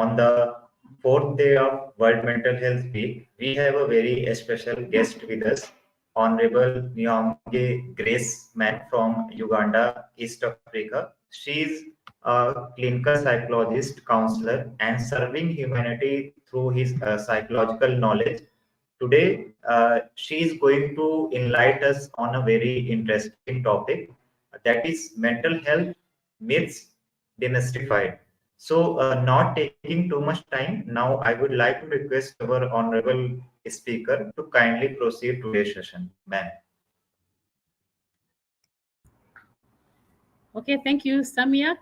on the fourth day of World Mental Health Week, we have a very special guest with us, Honorable Nyamahunge Grace Man from Uganda, East Africa. She is a clinical psychologist, counselor, and serving humanity through his psychological knowledge. Today, she is going to enlighten us on a very interesting topic, that is mental health myths demystified. So, not taking too much time, now I would like to request our honorable speaker to kindly proceed today's session. Ma'am. Okay, thank you, Samiak.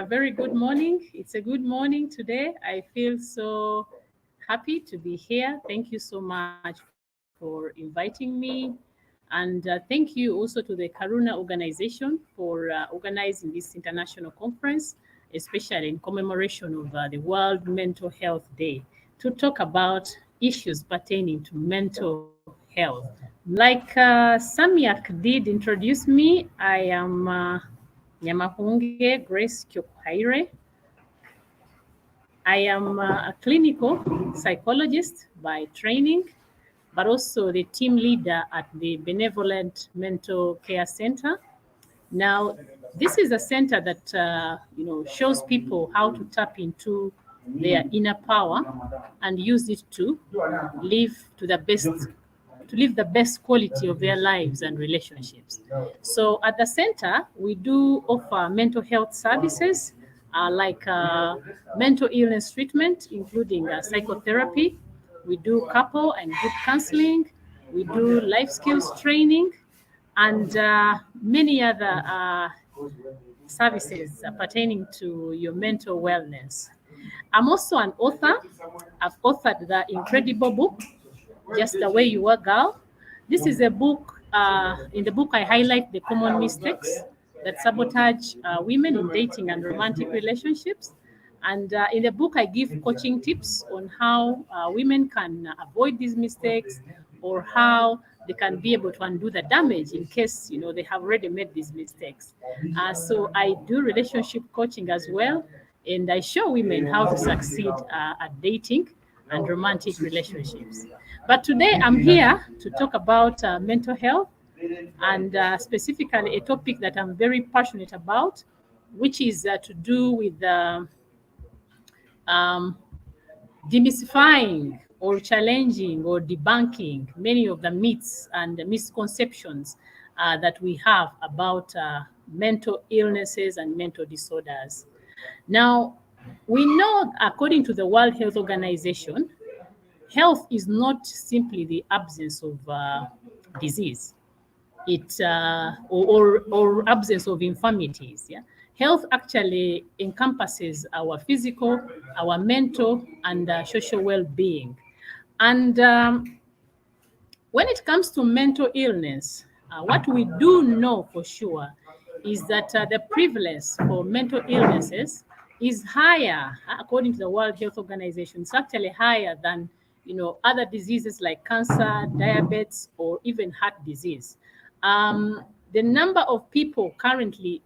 Very good morning. It's a good morning today. I feel so happy to be here. Thank you so much for inviting me. And thank you also to the Karuna organization for organizing this international conference, especially in commemoration of the World Mental Health Day, to talk about issues pertaining to mental health. Like Samiak did introduce me, I am Nyamahunge Grace Kyokuhaire. I am a clinical psychologist by training, but also the team leader at the Benevolent Mental Care Center. Now, this is a center that shows people how to tap into their inner power and use it to live the best quality of their lives and relationships. So at the center, we do offer mental health services like mental illness treatment, including psychotherapy. We do couple and group counseling. We do life skills training and many other services pertaining to your mental wellness. I'm also an author. I've authored the incredible book, Just the Way You Are, Girl. This is a book, in the book I highlight the common mistakes that sabotage women in dating and romantic relationships. And in the book, I give coaching tips on how women can avoid these mistakes or how they can be able to undo the damage in case they have already made these mistakes. So I do relationship coaching as well, and I show women how to succeed at dating and romantic relationships. But today I'm here to talk about mental health and specifically a topic that I'm very passionate about, which is to do with demystifying or challenging or debunking many of the myths and the misconceptions that we have about mental illnesses and mental disorders. Now, we know, according to the World Health Organization, health is not simply the absence of disease, or absence of infirmities. Yeah, health actually encompasses our physical, our mental, and social well-being. And when it comes to mental illness, what we do know for sure is that the prevalence for mental illnesses is higher, according to the World Health Organization. It's actually higher than other diseases like cancer, diabetes, or even heart disease. The number of people currently,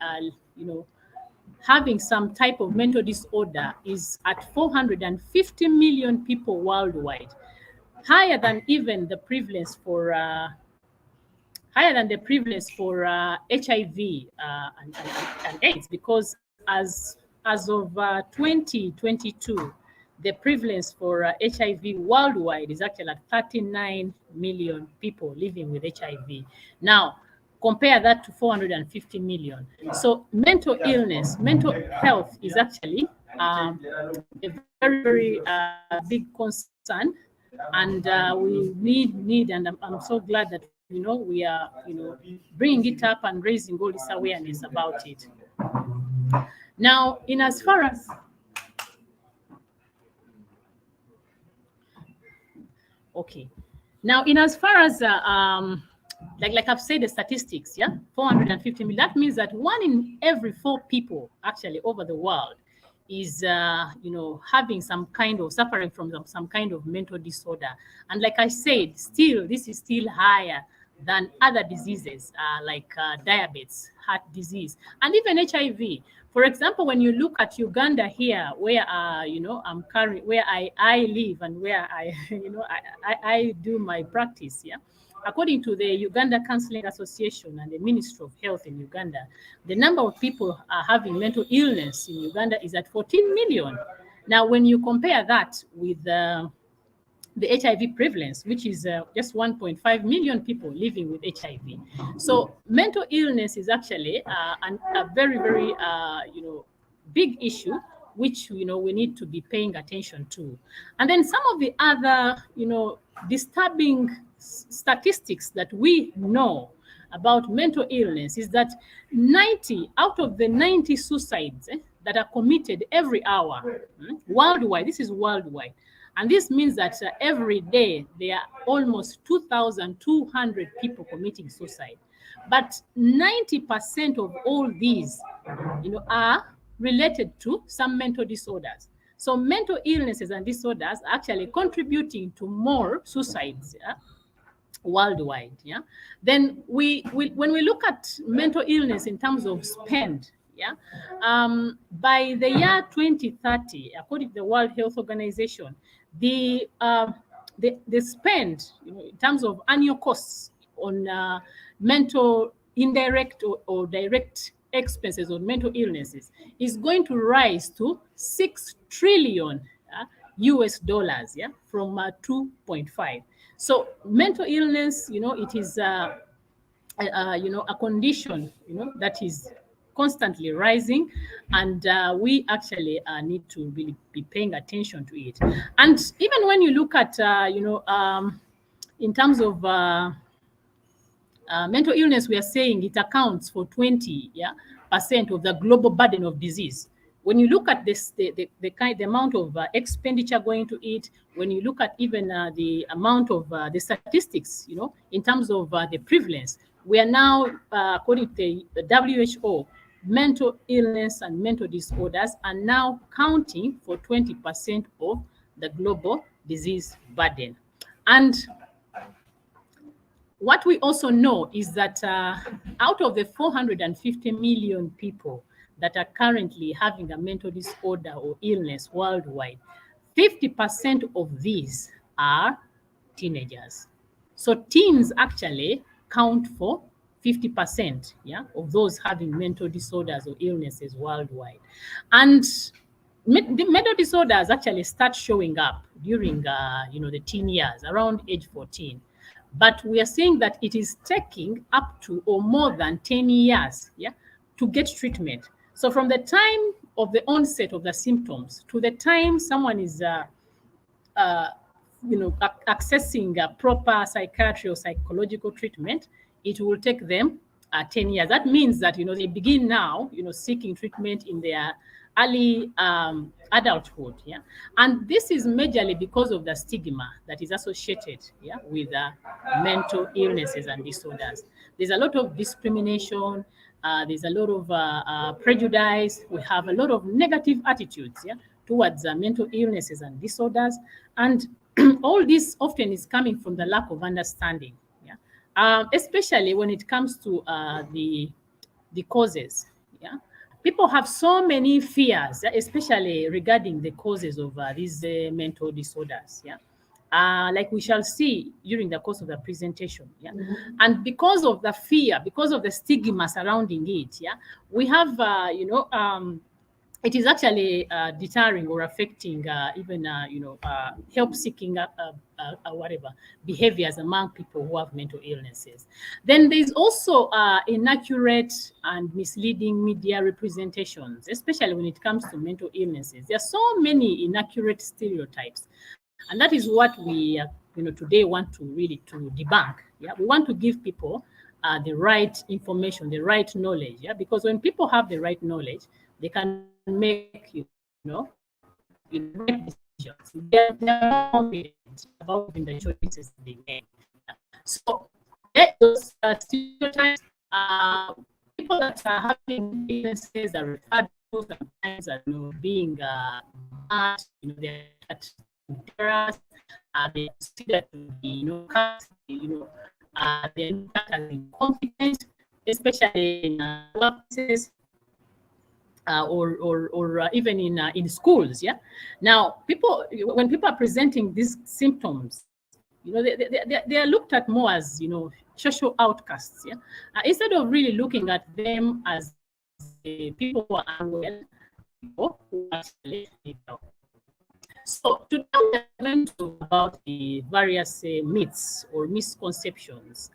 having some type of mental disorder is at 450 million people worldwide, higher than even the prevalence for HIV and AIDS, because as of 2022, the prevalence for HIV worldwide is actually at 39 million people living with HIV. Now, compare that to 450 million. So mental illness, mental health is actually a very, very big concern. And we need, and I'm so glad that, we are, bringing it up and raising all this awareness about it. Now, in as far as like I've said, the statistics, 450 million. That means that 1 in every 4 people actually over the world is, having some kind of suffering from some kind of mental disorder. And like I said, this is still higher than other diseases like diabetes, heart disease, and even HIV. For example, when you look at Uganda here, where where I live and where I I do my practice, yeah. According to the Uganda Counseling Association and the Ministry of Health in Uganda, the number of people having mental illness in Uganda is at 14 million. Now, when you compare that with the HIV prevalence, which is just 1.5 million people living with HIV. So mental illness is actually a very, very, big issue, which, we need to be paying attention to. And then some of the other, disturbing statistics that we know about mental illness is that 90 out of the 90 suicides that are committed every hour worldwide, this is worldwide, and this means that every day there are almost 2,200 people committing suicide. But 90% of all these, are related to some mental disorders. So mental illnesses and disorders are actually contributing to more suicides worldwide. Yeah. Then when we look at mental illness in terms of spend, yeah, by the year 2030, according to the World Health Organization, the spend, in terms of annual costs on mental indirect or direct expenses on mental illnesses is going to rise to 6 trillion US dollars, yeah, from 2.5. So mental illness, it is a condition, that is constantly rising, and we actually need to really be paying attention to it. And even when you look at, in terms of mental illness, we are saying it accounts for 20% of the global burden of disease. When you look at this, the amount of expenditure going to it, when you look at even the amount of the statistics, in terms of the prevalence, we are now, according to the WHO, mental illness and mental disorders are now counting for 20% of the global disease burden. And what we also know is that out of the 450 million people that are currently having a mental disorder or illness worldwide, 50% of these are teenagers. So teens actually count for 50%, yeah, of those having mental disorders or illnesses worldwide. And the mental disorders actually start showing up during, the teen years, around age 14. But we are saying that it is taking up to or more than 10 years, yeah, to get treatment. So from the time of the onset of the symptoms to the time someone is, accessing a proper psychiatry or psychological treatment, it will take them 10 years. That means that, they begin now, seeking treatment in their early adulthood, yeah, and this is majorly because of the stigma that is associated, yeah, with mental illnesses and disorders. There's a lot of discrimination. There's a lot of prejudice. We have a lot of negative attitudes, yeah, towards mental illnesses and disorders, and all this often is coming from the lack of understanding, yeah, especially when it comes to the causes, yeah. People have so many fears, especially regarding the causes of these mental disorders, yeah. Like we shall see during the course of the presentation, yeah. And because of the fear, because of the stigma surrounding it, yeah, we have, it is actually deterring or affecting even, help-seeking whatever behaviors among people who have mental illnesses. Then there's also inaccurate and misleading media representations, especially when it comes to mental illnesses. There are so many inaccurate stereotypes, and that is what we, today want to really to debunk. Yeah, we want to give people the right information, the right knowledge. Yeah, because when people have the right knowledge, they can make, right decisions. They're confident about the choices they make. So those stereotypes, people that are having illnesses are referred to sometimes as being bad, they're dangerous, they're considered to be, they're looked at as incompetent, especially in workplaces. or even in schools. Yeah. Now, when people are presenting these symptoms, they are looked at more as social outcasts. Yeah. Instead of really looking at them as people who are unwell, people who actually need help. So today we are going to talk about the various myths or misconceptions,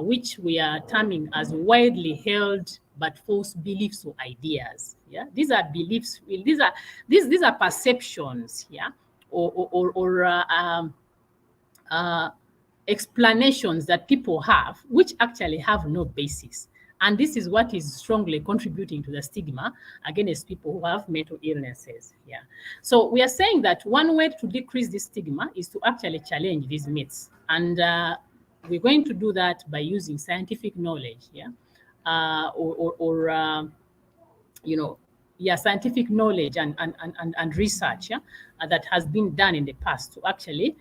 which we are terming as widely held but false beliefs or ideas. Yeah, these are beliefs. These are perceptions. Yeah, or explanations that people have, which actually have no basis. And this is what is strongly contributing to the stigma against people who have mental illnesses. Yeah. So we are saying that one way to decrease this stigma is to actually challenge these myths. And we're going to do that by using scientific knowledge. Yeah. Scientific knowledge and research, that has been done in the past to actually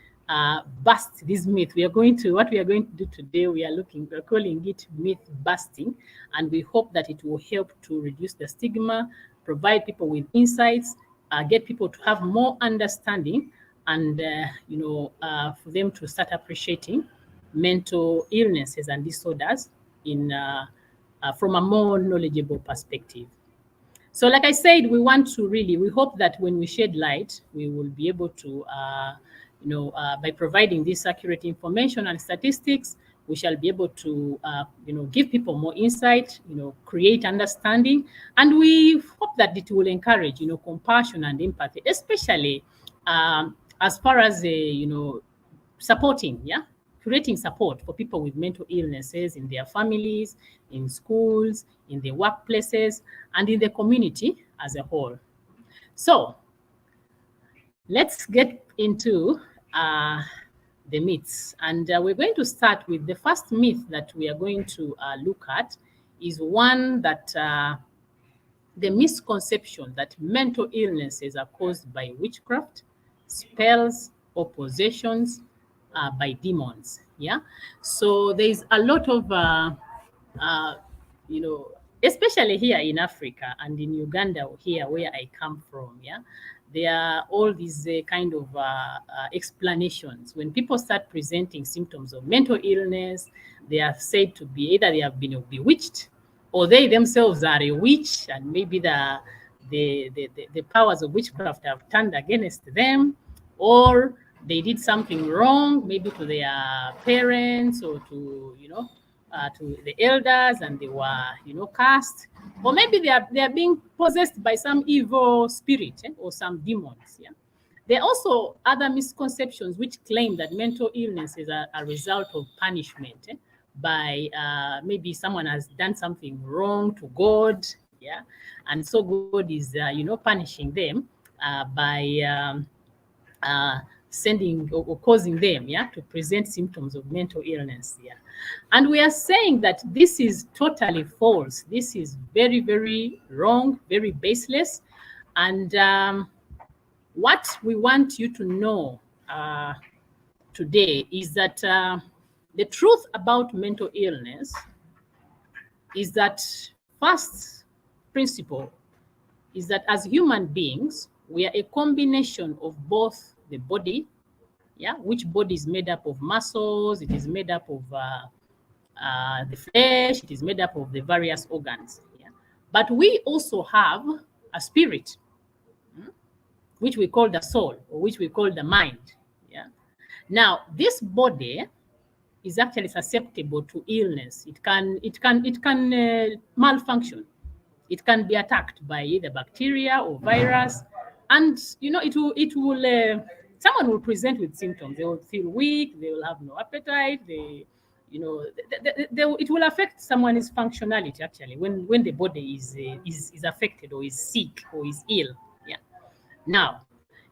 bust this myth. What we are going to do today, we're calling it myth busting, and we hope that it will help to reduce the stigma, provide people with insights, get people to have more understanding, and for them to start appreciating mental illnesses and disorders from a more knowledgeable perspective. So like I said, we hope that when we shed light, we will be able to, by providing this accurate information and statistics, we shall be able to, give people more insight, create understanding, and we hope that it will encourage, compassion and empathy, especially as far as, supporting, creating support for people with mental illnesses in their families, in schools, in their workplaces, and in the community as a whole. So let's get into the myths. And we're going to start with the first myth that we are going to look at is one that the misconception that mental illnesses are caused by witchcraft, spells, or possessions, by demons. Yeah. So there's a lot of, especially here in Africa and in Uganda, here where I come from. Yeah. There are all these kind of explanations. When people start presenting symptoms of mental illness, they are said to be either they have been bewitched, or they themselves are a witch, and maybe the powers of witchcraft have turned against them, or they did something wrong, maybe to their parents or to the elders, and they were cursed, or maybe they are being possessed by some evil spirit, or some demons. Yeah. There are also other misconceptions which claim that mental illnesses are a result of punishment, by maybe someone has done something wrong to God. Yeah. And so God is punishing them by sending or causing them to present symptoms of mental illness. Yeah. And we are saying that this is totally false. This is very, very wrong, very baseless. And what we want you to know today is that the truth about mental illness is that first principle is that as human beings, we are a combination of both the body, which body is made up of muscles, it is made up of the flesh, it is made up of the various organs. But we also have a spirit, which we call the soul, or which we call the mind. Now, this body is actually susceptible to illness. It can malfunction. It can be attacked by either bacteria or virus, and someone will present with symptoms. They will feel weak. They will have no appetite. It will affect someone's functionality actually when the body is affected or is sick or is ill. Yeah. Now,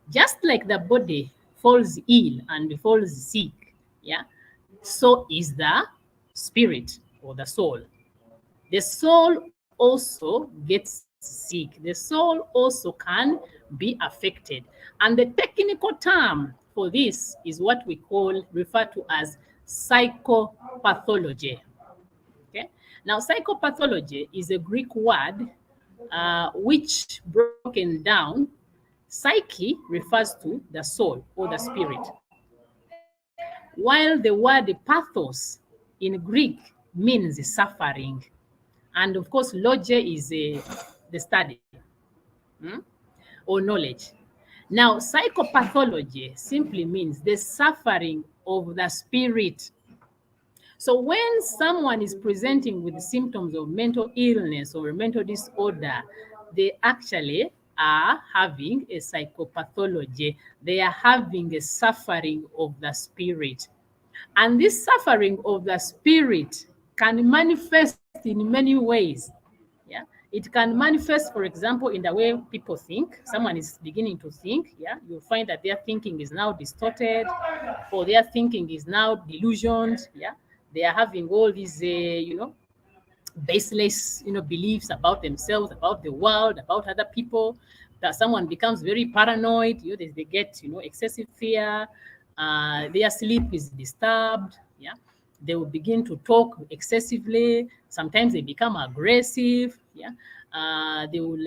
just like the body falls ill and falls sick, so is the spirit or the soul. The soul also gets sick. The soul also can be affected. And the technical term for this is what we refer to as psychopathology. Okay. Now, psychopathology is a Greek word which broken down, psyche refers to the soul or the spirit, while the word pathos in Greek means suffering. And of course, loge is the study or knowledge. Now, psychopathology simply means the suffering of the spirit. So when someone is presenting with symptoms of mental illness or mental disorder, they actually are having a psychopathology. They are having a suffering of the spirit. And this suffering of the spirit can manifest in many ways. Yeah, it can manifest, for example, in the way people think. Someone is beginning to think. Yeah, you'll find that their thinking is now distorted, or their thinking is now delusioned. Yeah, they are having all these, baseless, beliefs about themselves, about the world, about other people. That someone becomes very paranoid. They get, excessive fear. Their sleep is disturbed. Yeah, they will begin to talk excessively. Sometimes they become aggressive. Yeah, they will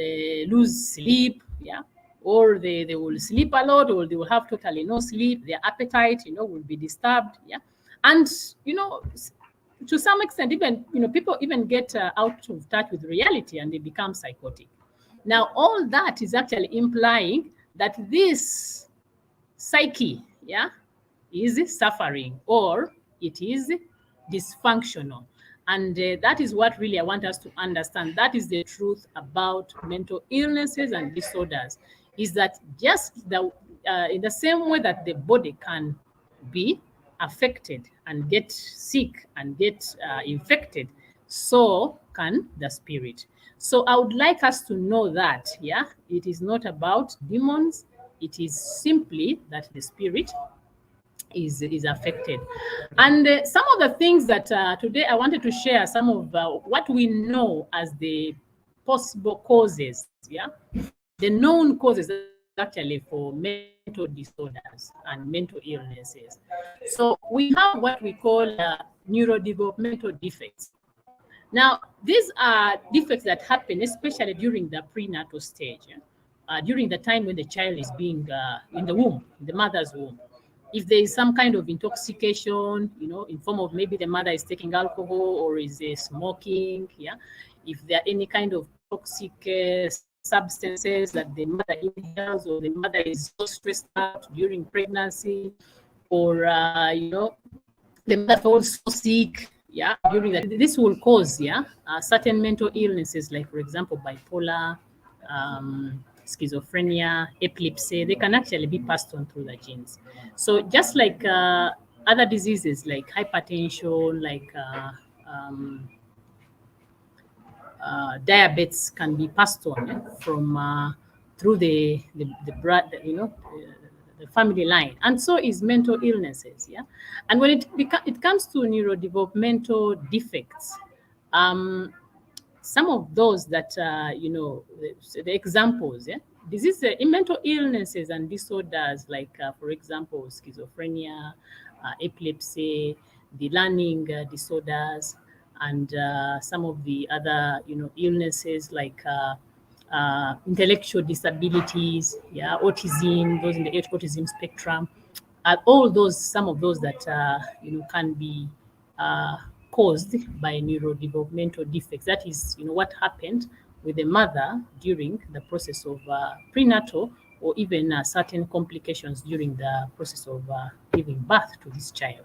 lose sleep. Yeah, or they will sleep a lot, or they will have totally no sleep. Their appetite, will be disturbed. Yeah, and to some extent, even people even get out of touch with reality and they become psychotic. Now, all that is actually implying that this psyche, yeah, is suffering or it is dysfunctional. And that is what really I want us to understand. That is the truth about mental illnesses and disorders, is that just in the same way that the body can be affected and get sick and get infected, so can the spirit. So I would like us to know that, yeah, it is not about demons. It is simply that the spirit is affected. And some of the things that today I wanted to share, some of what we know as the possible causes, yeah, the known causes actually for mental disorders and mental illnesses. So we have what we call neurodevelopmental defects. Now, these are defects that happen especially during the prenatal stage, during the time when the child is being in the womb, in the mother's womb. If there is some kind of intoxication, in form of maybe the mother is taking alcohol or is smoking, yeah. If there are any kind of toxic substances that the mother inhales, or the mother is so stressed out during pregnancy, or the mother falls so sick, yeah, during that, this will cause, yeah, certain mental illnesses, like for example bipolar, schizophrenia, epilepsy. They can actually be passed on through the genes. So just like other diseases like hypertension, like diabetes can be passed on from through the blood, the family line, and so is mental illnesses. Yeah, and when it comes to neurodevelopmental defects, some of those that the examples, yeah, disease in mental illnesses and disorders like for example schizophrenia, epilepsy, the learning disorders, and some of the other illnesses like intellectual disabilities, yeah, autism, those in the autism spectrum, all those, some of those that can be caused by neurodevelopmental defects. That is, what happened with the mother during the process of prenatal, or even certain complications during the process of giving birth to this child.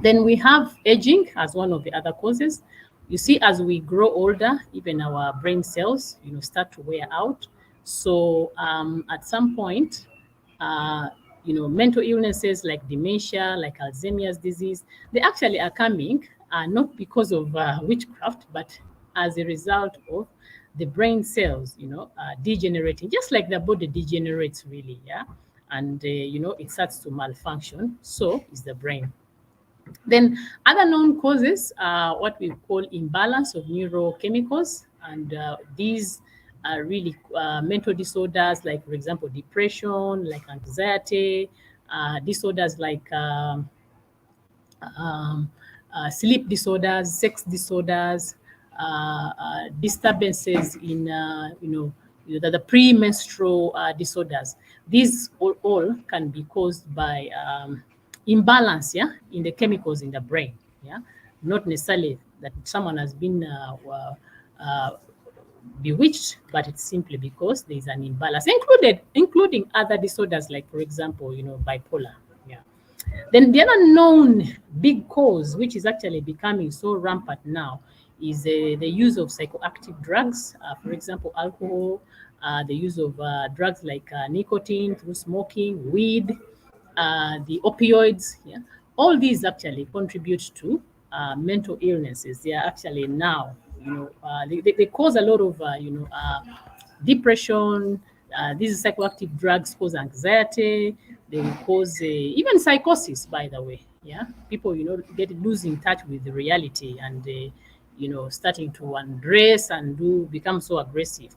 Then we have aging as one of the other causes. You see, as we grow older, even our brain cells, start to wear out. So at some point, mental illnesses like dementia, like Alzheimer's disease, they actually are coming not because of witchcraft, but as a result of the brain cells, degenerating, just like the body degenerates really, yeah, and it starts to malfunction. So is the brain. Then other known causes are what we call imbalance of neurochemicals, and these are really mental disorders like, for example, depression, like anxiety, disorders like sleep disorders, sex disorders, disturbances in, the premenstrual disorders. These all can be caused by imbalance, in the chemicals in the brain, not necessarily that someone has been bewitched, but it's simply because there is an imbalance, including other disorders like, for example, bipolar. Then the other known big cause, which is actually becoming so rampant now, is the use of psychoactive drugs, for example, alcohol, the use of drugs like nicotine through smoking, weed, the opioids. All these actually contribute to mental illnesses. They are actually now, they cause a lot of, depression. These psychoactive drugs cause anxiety. They will cause even psychosis, by the way. People, losing touch with the reality and, starting to undress and become so aggressive.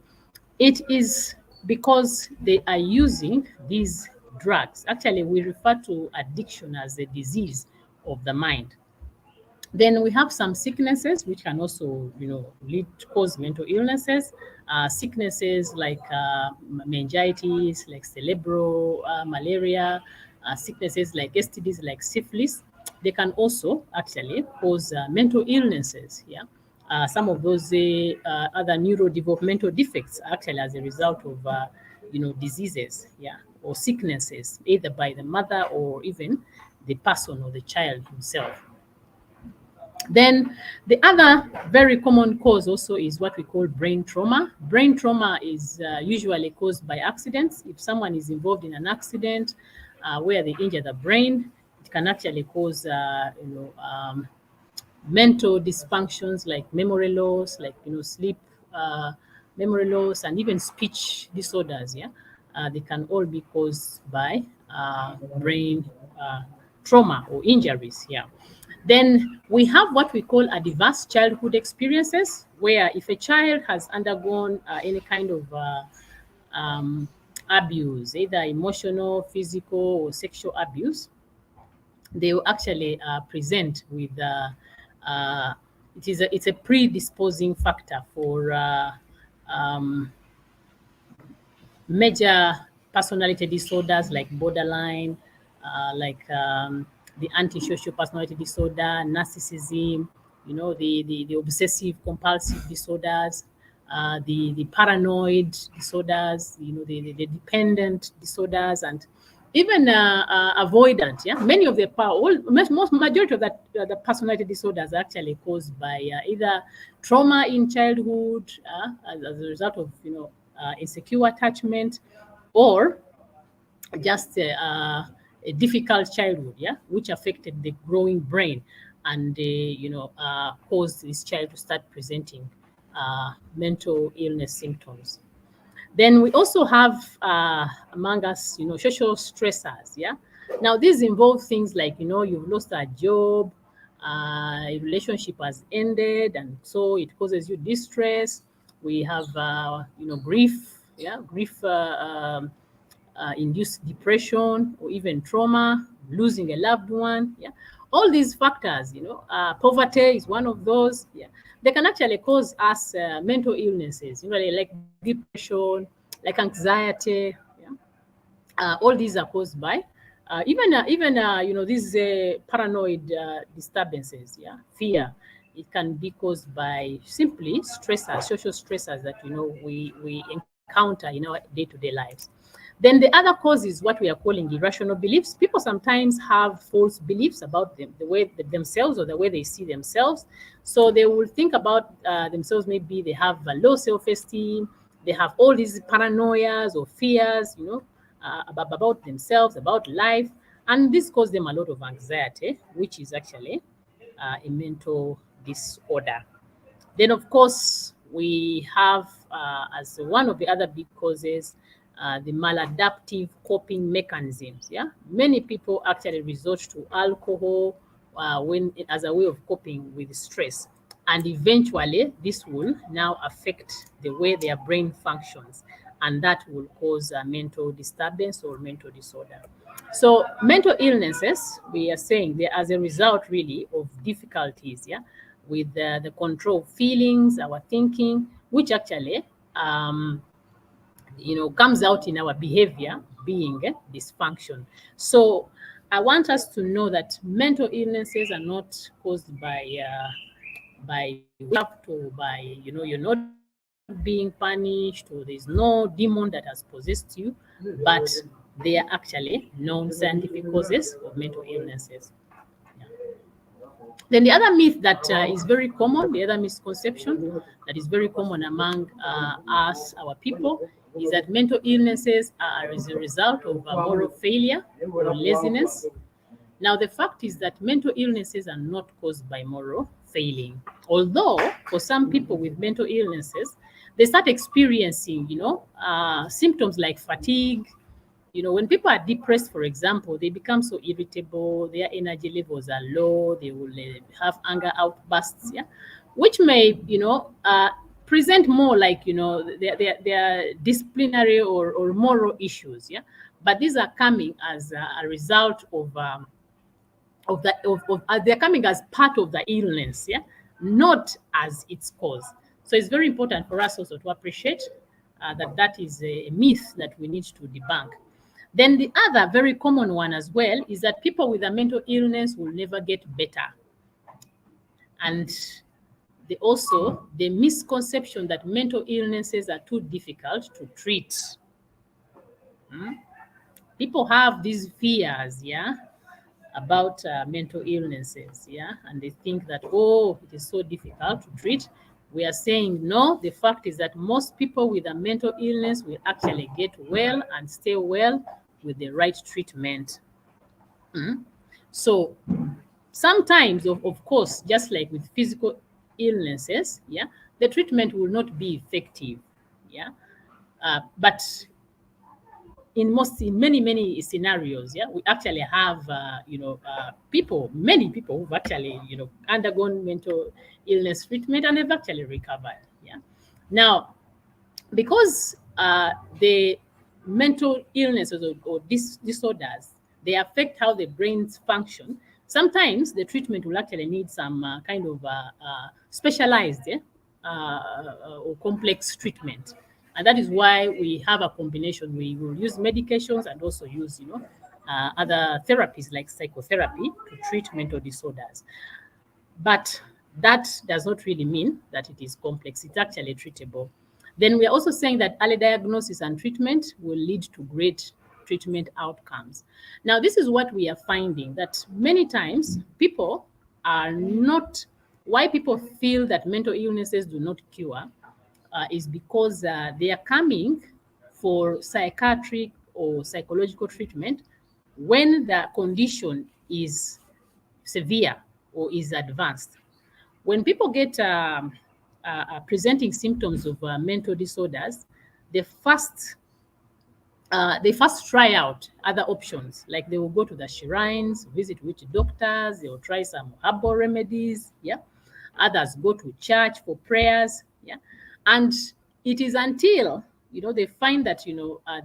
It is because they are using these drugs. Actually, we refer to addiction as a disease of the mind. Then we have some sicknesses which can also, cause mental illnesses. Sicknesses like meningitis, like cerebral malaria, sicknesses like STDs, like syphilis. They can also actually cause mental illnesses. Some of those other neurodevelopmental defects actually as a result of, diseases, or sicknesses, either by the mother or even the person or the child himself. Then the other very common cause also is what we call brain trauma. Brain trauma is usually caused by accidents. If someone is involved in an accident where they injure the brain, it can actually cause, mental dysfunctions like memory loss, like, sleep, memory loss, and even speech disorders. They can all be caused by brain trauma or injuries. Then we have what we call adverse childhood experiences, where if a child has undergone any kind of abuse, either emotional, physical, or sexual abuse, they will actually present with it's a predisposing factor for major personality disorders like borderline, like the antisocial personality disorder, narcissism, the obsessive compulsive disorders, the paranoid disorders, the dependent disorders, and even avoidant. Many of the most majority of that the personality disorders are actually caused by either trauma in childhood as a result of insecure attachment, or just a difficult childhood, which affected the growing brain and caused this child to start presenting mental illness symptoms. Then we also have among us, social stressors. Now these involve things like, you've lost a job, a relationship has ended, and so it causes you distress. We have, grief, grief induced depression, or even trauma, losing a loved one. All these factors, poverty is one of those. They can actually cause us mental illnesses, like depression, like anxiety. All these are caused by even these paranoid disturbances. Fear. It can be caused by simply stressors, social stressors that we encounter in our day-to-day lives. Then the other cause is what we are calling irrational beliefs. People sometimes have false beliefs about them, the way themselves or the way they see themselves. So they will think about themselves, maybe they have a low self-esteem, they have all these paranoias or fears, about themselves, about life. And this causes them a lot of anxiety, which is actually a mental disorder. Then, of course, we have as one of the other big causes, the maladaptive coping mechanisms. Many people actually resort to alcohol as a way of coping with stress, and eventually this will now affect the way their brain functions, and that will cause a mental disturbance or mental disorder. So mental illnesses, we are saying, they're as a result really of difficulties with the control of feelings, our thinking, which actually comes out in our behavior being dysfunction. So I want us to know that mental illnesses are not caused by witchcraft, or by you're not being punished, or there's no demon that has possessed you, but they are actually known scientific causes of mental illnesses. Yeah. Then the other myth that is very common, the other misconception that is very common among us, our people, is that mental illnesses are as a result of moral failure or laziness. Now, the fact is that mental illnesses are not caused by moral failing. Although, for some people with mental illnesses, they start experiencing, symptoms like fatigue. When people are depressed, for example, they become so irritable, their energy levels are low, they will have anger outbursts, yeah, which may, present more like, their disciplinary or moral issues, yeah. But these are coming as a result of they're coming as part of the illness, yeah, not as its cause. So it's very important for us also to appreciate that is a myth that we need to debunk. Then the other very common one as well is that people with a mental illness will never get better. And the misconception that mental illnesses are too difficult to treat. People have these fears, yeah, about mental illnesses, yeah, and they think that, oh, it is so difficult to treat. We are saying no. The fact is that most people with a mental illness will actually get well and stay well with the right treatment. So sometimes, of course, just like with physical illnesses, yeah, the treatment will not be effective, yeah, but in many scenarios, yeah, we actually have many people who've actually undergone mental illness treatment and they've actually recovered. Yeah. Now, because the mental illnesses or disorders, they affect how the brains function. Sometimes the treatment will actually need some kind of specialized or complex treatment. And that is why we have a combination. We will use medications and also use, other therapies like psychotherapy to treat mental disorders. But that does not really mean that it is complex. It's actually treatable. Then we are also saying that early diagnosis and treatment will lead to great treatment outcomes. Now, this is what we are finding, that many times people are not, why people feel that mental illnesses do not cure is because they are coming for psychiatric or psychological treatment when the condition is severe or is advanced. When people get presenting symptoms of mental disorders, they first try out other options, like they will go to the shrines, visit witch doctors, they will try some herbal remedies, yeah. Others go to church for prayers, yeah. And it is until they find that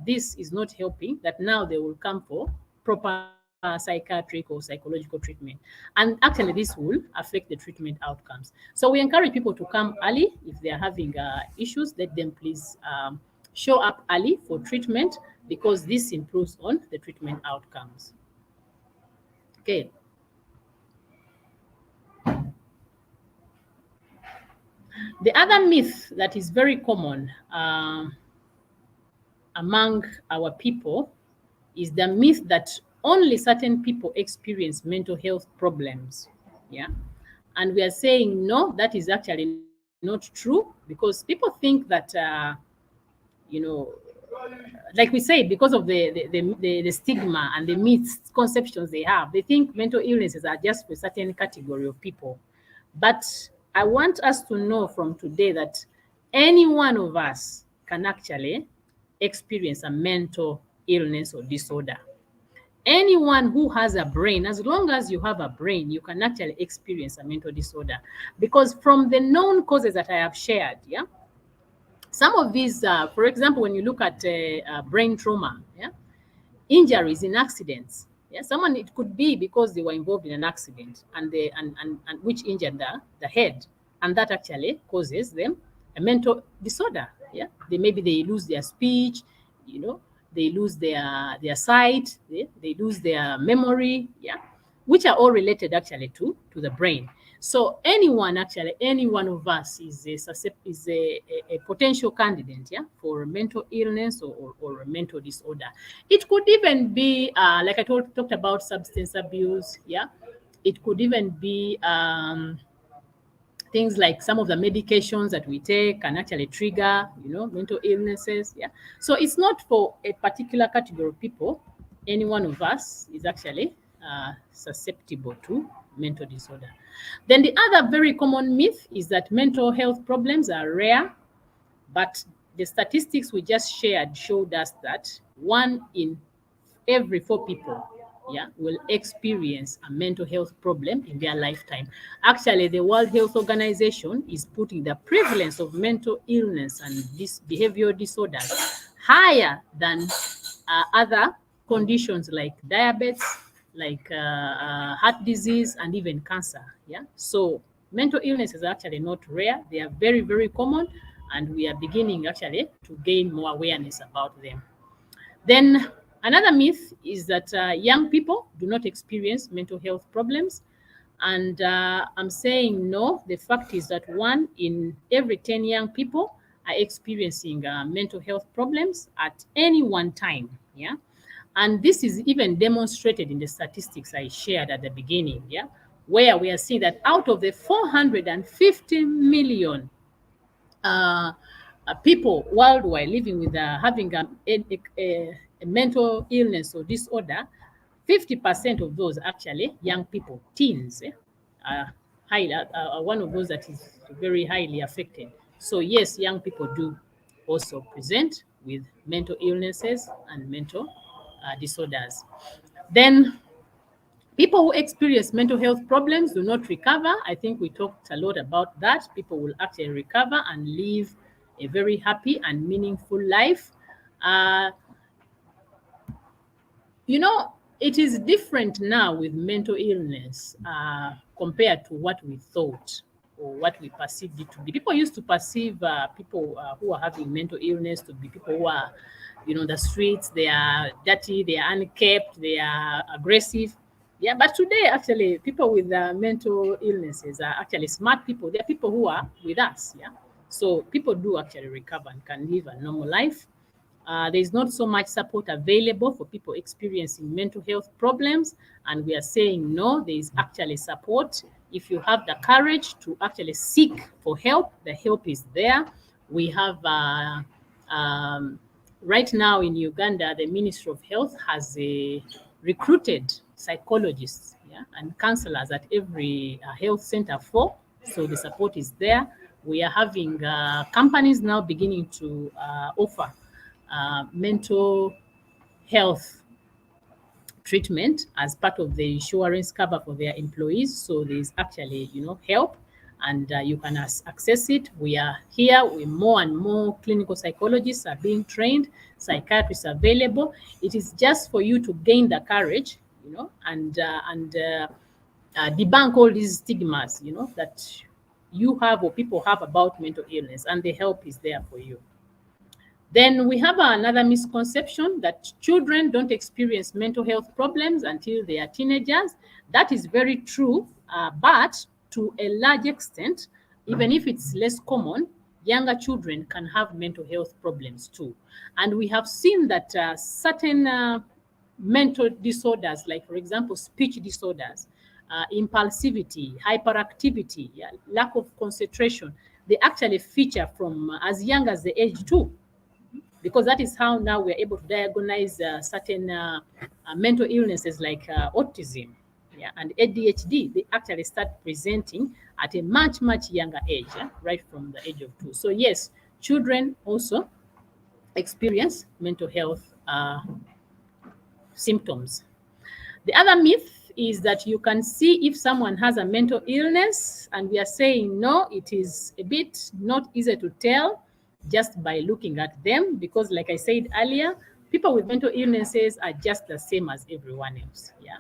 this is not helping, that now they will come for proper psychiatric or psychological treatment. And actually this will affect the treatment outcomes. So we encourage people to come early. If they are having issues, let them please show up early for treatment, because this improves on the treatment outcomes. Okay. The other myth that is very common among our people is the myth that only certain people experience mental health problems. Yeah. And we are saying, no, that is actually not true, because people think that, like we say, because of the stigma and the misconceptions they have, they think mental illnesses are just for a certain category of people. But I want us to know from today that any one of us can actually experience a mental illness or disorder. Anyone who has a brain, as long as you have a brain, you can actually experience a mental disorder. Because from the known causes that I have shared, yeah, some of these, for example, when you look at brain trauma, yeah, injuries in accidents, Yeah, someone, it could be because they were involved in an accident and which injured the head, and that actually causes them a mental disorder. Yeah, maybe they lose their speech, they lose their sight, they lose their memory. Yeah, which are all related actually to the brain. So any one of us is a potential candidate, yeah, for a mental illness or a mental disorder. It could even be like I talked about substance abuse, yeah. It could even be things like some of the medications that we take can actually trigger, mental illnesses. Yeah. So it's not for a particular category of people. Any one of us is actually susceptible to mental disorder. Then the other very common myth is that mental health problems are rare, but the statistics we just shared showed us that 1 in every 4 people, yeah, will experience a mental health problem in their lifetime. Actually, the World Health Organization is putting the prevalence of mental illness and these behavioral disorders higher than other conditions like diabetes, like heart disease, and even cancer. Yeah, so mental illnesses are actually not rare; they are very, very common, and we are beginning actually to gain more awareness about them. Then another myth is that young people do not experience mental health problems. And I'm saying no. The fact is that 1 in every 10 young people are experiencing mental health problems at any one time. Yeah. And this is even demonstrated in the statistics I shared at the beginning. Yeah. Where we are seeing that out of the 450 million people worldwide living with having a mental illness or disorder, 50% of those actually young people, teens, are one of those that is very highly affected. So yes, young people do also present with mental illnesses and mental disorders. Then people who experience mental health problems do not recover. I think we talked a lot about that. People will actually recover and live a very happy and meaningful life. Uh, it is different now with mental illness compared to what we thought or what we perceived it to be. People used to perceive people who are having mental illness to be people who are, the streets, they are dirty, they are unkept, they are aggressive. Yeah, but today, actually, people with mental illnesses are actually smart people. They are people who are with us. Yeah. So people do actually recover and can live a normal life. There is not so much support available for people experiencing mental health problems. And we are saying no, there is actually support. If you have the courage to actually seek for help, the help is there. We have, right now in Uganda, the Ministry of Health has recruited psychologists, yeah, and counselors at every health center so the support is there. We are having companies now beginning to offer mental health treatment as part of the insurance cover for their employees. So there's actually, help, and you can access it. We are here with more and more clinical psychologists are being trained, psychiatrists available. It is just for you to gain the courage, and debunk all these stigmas, that you have or people have about mental illness, and the help is there for you. Then we have another misconception that children don't experience mental health problems until they are teenagers. That is very true, but to a large extent, even if it's less common, younger children can have mental health problems too. And we have seen that certain mental disorders, like, for example, speech disorders, impulsivity, hyperactivity, yeah, lack of concentration, they actually feature from as young as the age 2, because that is how now we're able to diagnose certain mental illnesses like autism, yeah, and ADHD. They actually start presenting at a much, much younger age, yeah, right from the age of 2. So yes, children also experience mental health symptoms. The other myth is that you can see if someone has a mental illness, and we are saying no, it is a bit not easy to tell just by looking at them, because like I said earlier, people with mental illnesses are just the same as everyone else. Yeah.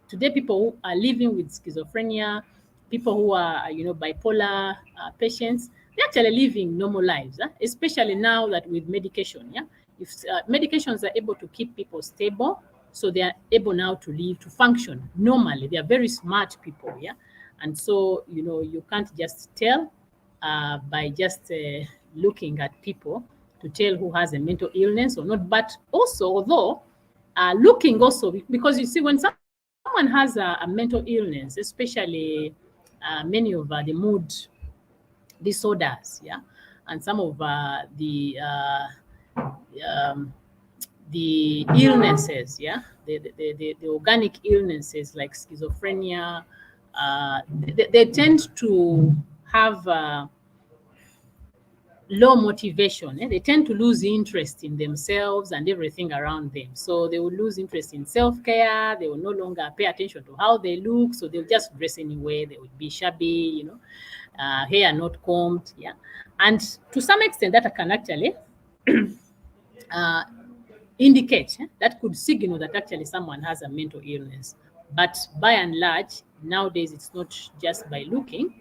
Today, people who are living with schizophrenia, people who are, bipolar patients, they're actually living normal lives, especially now that with medication. Yeah. If medications are able to keep people stable, so they are able now to live, to function normally. They are very smart people. Yeah. And so, you can't just tell by just looking at people to tell who has a mental illness or not. But also, although looking also, because you see, when someone has a mental illness, especially many of the mood disorders, yeah, and some of the illnesses, yeah, the organic illnesses like schizophrenia, they tend to have low motivation. They tend to lose interest in themselves and everything around them. So they will lose interest in self-care. They will no longer pay attention to how they look. So they'll just dress anyway. They will be shabby, hair not combed. Yeah. And to some extent, that can actually indicate, that could signal that actually someone has a mental illness. But by and large, nowadays, it's not just by looking.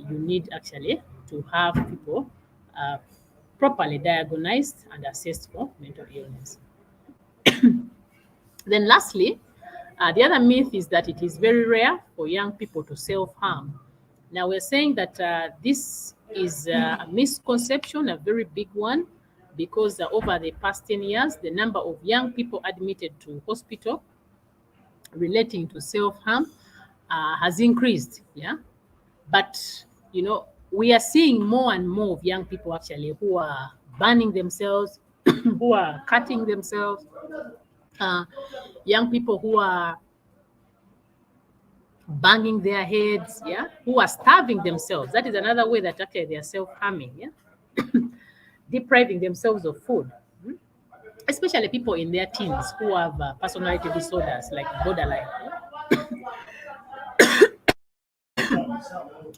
You need actually to have people properly diagnosed and assessed for mental illness. Then lastly, the other myth is that it is very rare for young people to self-harm. Now we're saying that this is a misconception, a very big one, because over the past 10 years, the number of young people admitted to hospital relating to self-harm has increased. Yeah. But, we are seeing more and more of young people actually who are burning themselves, who are cutting themselves, young people who are banging their heads, yeah, who are starving themselves. That is another way that actually they are self-harming, yeah, depriving themselves of food. Especially people in their teens who have personality disorders like borderline.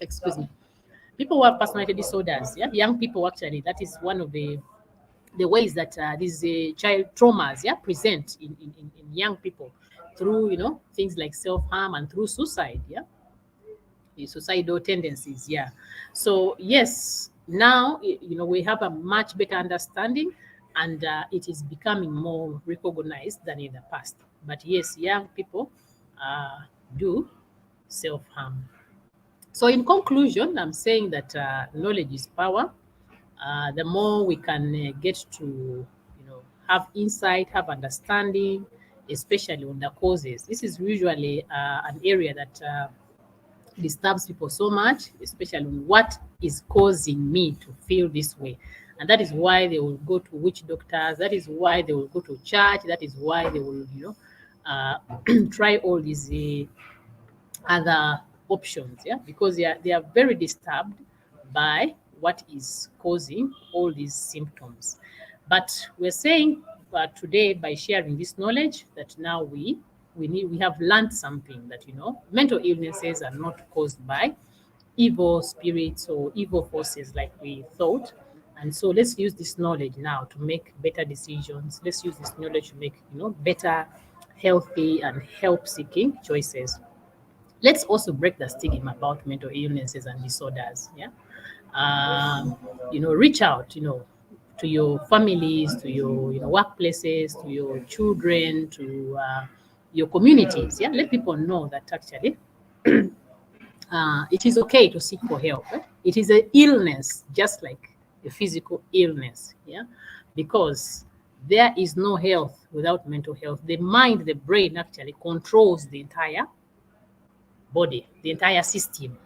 Excuse me. People who have personality disorders, yeah, young people actually, that is one of the ways that these child traumas, yeah, present in young people through, things like self-harm and through suicide, yeah, the suicidal tendencies, yeah. So yes, now, we have a much better understanding, and it is becoming more recognized than in the past. But yes, young people do self-harm. So in conclusion, I'm saying that knowledge is power. The more we can get to, have insight, have understanding, especially on the causes. This is usually an area that disturbs people so much, especially what is causing me to feel this way. And that is why they will go to witch doctors. That is why they will go to church. That is why they will, try all these other options, yeah, because they are very disturbed by what is causing all these symptoms. But we're saying today, by sharing this knowledge, that now we have learned something, that mental illnesses are not caused by evil spirits or evil forces like we thought. And so let's use this knowledge now to make better decisions. Let's use this knowledge to make better, healthy and help seeking choices. Let's also break the stigma about mental illnesses and disorders. Yeah. Reach out, to your families, to your workplaces, to your children, to your communities. Yeah. Let people know that actually it is okay to seek for help. It is an illness, just like a physical illness. Yeah. Because there is no health without mental health. The mind, the brain actually controls the entire body, the entire system.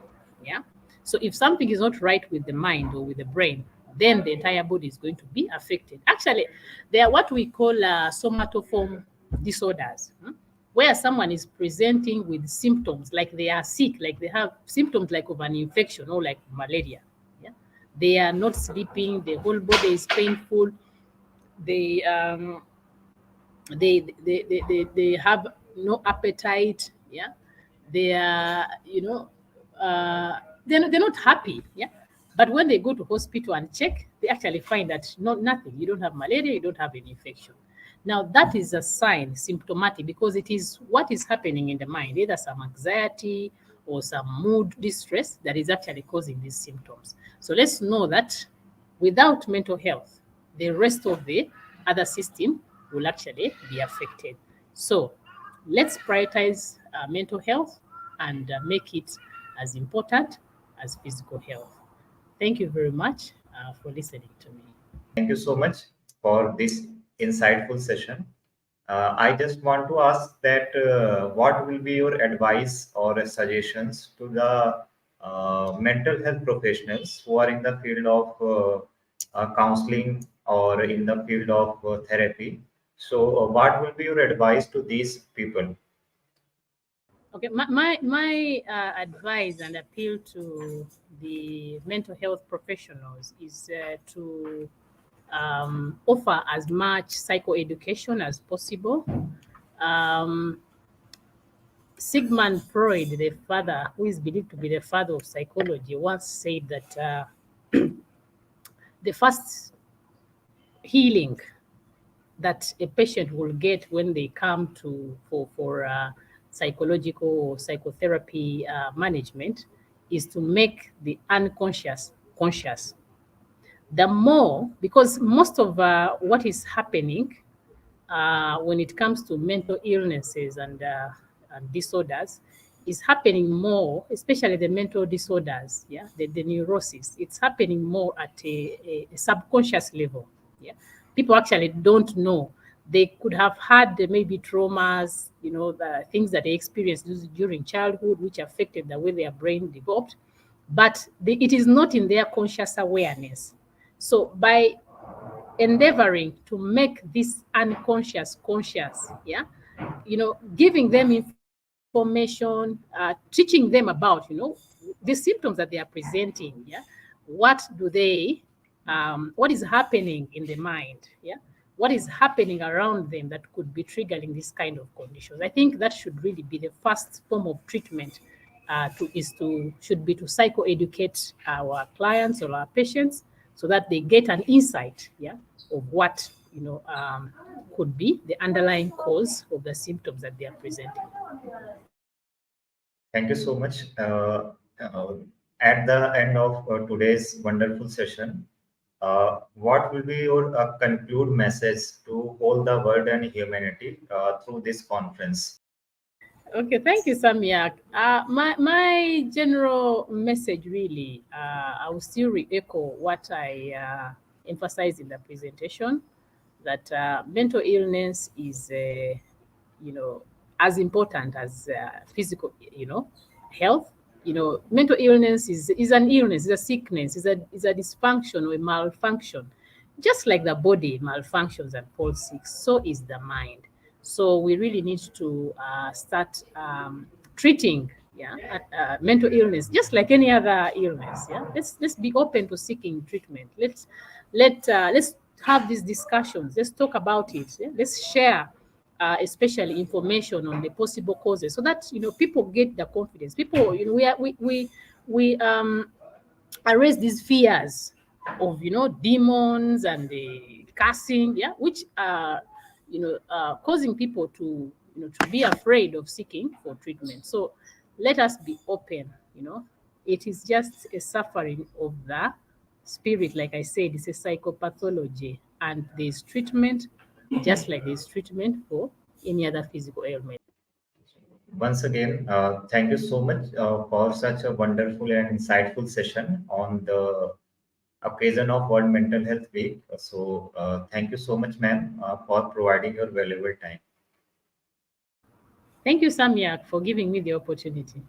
Yeah. So if something is not right with the mind or with the brain, then the entire body is going to be affected. Actually, they are what we call somatoform disorders, where someone is presenting with symptoms like they are sick, like they have symptoms like of an infection or like malaria. Yeah. They are not sleeping, the whole body is painful. They they have no appetite. Yeah. They are, they're not happy. Yeah. But when they go to hospital and check, they actually find that nothing. You don't have malaria, you don't have an infection. Now that is a sign, symptomatic, because it is what is happening in the mind, either some anxiety or some mood distress that is actually causing these symptoms. So let's know that without mental health, the rest of the other system will actually be affected. So let's prioritize mental health and make it as important as physical health. Thank you very much for listening to me. Thank you so much for this insightful session. I just want to ask that what will be your advice or suggestions to the mental health professionals who are in the field of counseling or in the field of therapy? So, what will be your advice to these people? Okay, my advice and appeal to the mental health professionals is to offer as much psychoeducation as possible. Um, Sigmund Freud, the father, who is believed to be the father of psychology, once said that the first healing that a patient will get when they come to for psychological or psychotherapy management is to make the unconscious conscious. The more, because most of what is happening when it comes to mental illnesses and disorders is happening more, especially the mental disorders, yeah, the neurosis. It's happening more at a subconscious level. Yeah, people actually don't know. They could have had maybe traumas, the things that they experienced during childhood, which affected the way their brain developed, but it is not in their conscious awareness. So by endeavoring to make this unconscious conscious, yeah, giving them information, teaching them about, the symptoms that they are presenting, yeah, what do they, what is happening in the mind, yeah, what is happening around them that could be triggering this kind of conditions. I think that should really be the first form of treatment. Should be to psychoeducate our clients or our patients so that they get an insight, yeah, of what could be the underlying cause of the symptoms that they are presenting. Thank you so much. Uh, at the end of today's wonderful session, what will be your conclude message to all the world and humanity through this conference? Okay, thank you, Samyak. My general message really, I will still re-echo what I emphasized in the presentation, that mental illness is, you know, as important as physical, health. Mental illness is an illness, is a sickness, is a dysfunction or a malfunction. Just like the body malfunctions and falls sick, so is the mind. So we really need to start treating, yeah, mental illness just like any other illness. Yeah, let's be open to seeking treatment. Let's have these discussions. Let's talk about it. Yeah? Let's share, especially information on the possible causes, so that people get the confidence. People, we erase these fears of demons and the cursing, yeah, which are causing people to be afraid of seeking for treatment. So let us be open. It is just a suffering of the spirit. Like I said, it's a psychopathology, and there's treatment, just like there's treatment for any other physical ailment. Once again, thank you so much for such a wonderful and insightful session on the occasion of World Mental Health Week. So, thank you so much, ma'am, for providing your valuable time. Thank you, Samyak, for giving me the opportunity.